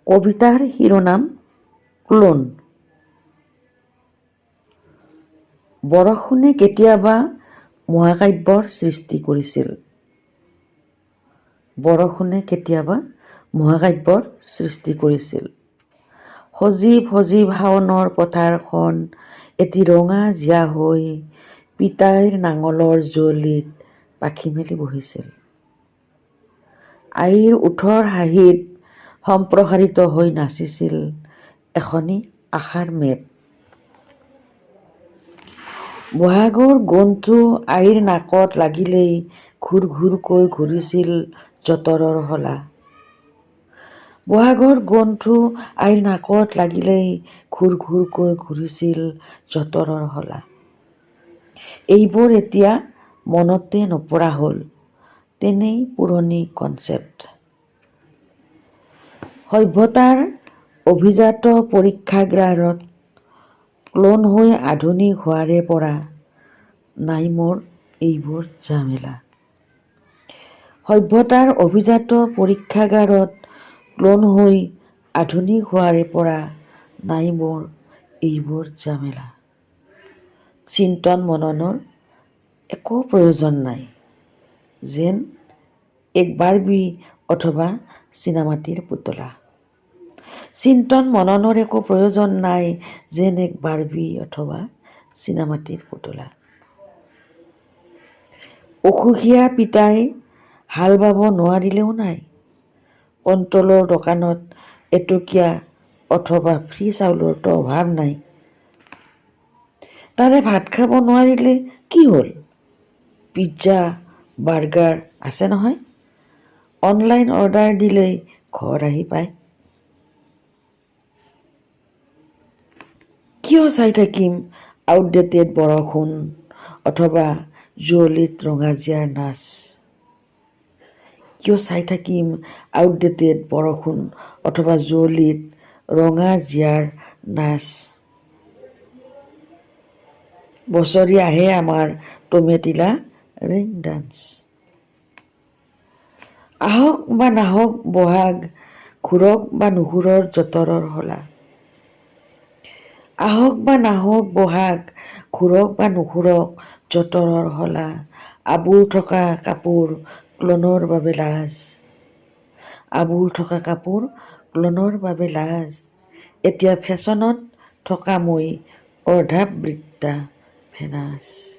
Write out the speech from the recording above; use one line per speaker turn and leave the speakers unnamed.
কবিতাৰ শিৰোনাম ক্লোন। বৰষুণে কেতিয়াবা মহাকাব্যৰ সৃষ্টি কৰিছিল। বৰষুণে কেতিয়াবা মহাকাব্যৰ সৃষ্টি কৰিছিল। সজীৱ সজীৱ শাওনৰ পথাৰখন এটি ৰঙা জীয়া হৈ পিতাইৰ নাঙলৰ যুঁৱলিত পাখি মেলি বহিছিল। আইৰ ওঠৰ হাঁহিত সম্প্ৰসাৰিত হৈ নাচিছিল এখনি আশাৰ মেপ। বহাগৰ গোন্ধটো আইৰ নাকত লাগিলেই ঘূৰ ঘূৰকৈ ঘূৰিছিল যঁতৰৰ শলা। বহাগৰ গোন্ধটো আইৰ নাকত লাগিলেই ঘূৰ ঘূৰকৈ ঘূৰিছিল যঁতৰৰ শলা। এইবোৰ এতিয়া মনতে নপৰা হ'ল, তেনেই পুৰণি কনচেপ্ট। সভ্যতাৰ অভিজাত পৰীক্ষাগাৰত ক্লোন হৈ আধুনিক হোৱাৰে পৰা নাই মোৰ এইবোৰ ঝামেলা। সভ্যতাৰ অভিজাত পৰীক্ষাগাৰত ক্লোন হৈ আধুনিক হোৱাৰে পৰা নাই মোৰ এইবোৰ ঝামেলা। চিন্তন মননৰ একো প্ৰয়োজন নাই, যেন এক বাৰ্বি অথবা চীনামাটিৰ পুতলা। চিন্তন মননৰ একো প্ৰয়োজন নাই, যেন এক বাৰ্বি অথবা চীনামাটিৰ পুতলা। অসুখীয়া পিতাই হাল বাব নোৱাৰিলেও নাই, কণ্ট্ৰলৰ দোকানত এটকীয়া অথবা ফ্ৰী চাউলৰতো অভাৱ নাই। তাৰে ভাত খাব নোৱাৰিলে কি হ'ল? পিজ্জা বাৰ্গাৰ আছে নহয়, অনলাইন অৰ্ডাৰ দিলেই ঘৰ আহি পায়। কিয় চাই থাকিম আউটডেটেড বৰষুণ অথবা যুঁৱলিত ৰঙা জীয়াৰ নাচ? কিয় চাই থাকিম আউটডেটেড বৰষুণ অথবা যুঁৱলিত ৰঙা জীয়াৰ নাচ? বছৰি আহে আমাৰ টমেটিলা ৰেইন ডান্স। আহক বা নাহক বহাগ, ঘূৰক বা নুঘূৰৰ যঁতৰৰ শলা। আহক বা নাহক বহাগ, ঘূৰক বা নুঘূৰক যঁতৰৰ শলা। আবুৰ থকা কাপোৰ ক্লোনৰ বাবে লাজ। আবুৰ থকা কাপোৰ ক্লোনৰ বাবে লাজ। এতিয়া ফেশ্বনত থকা মই অৰ্ধাবৃত্তা ভেনাছ।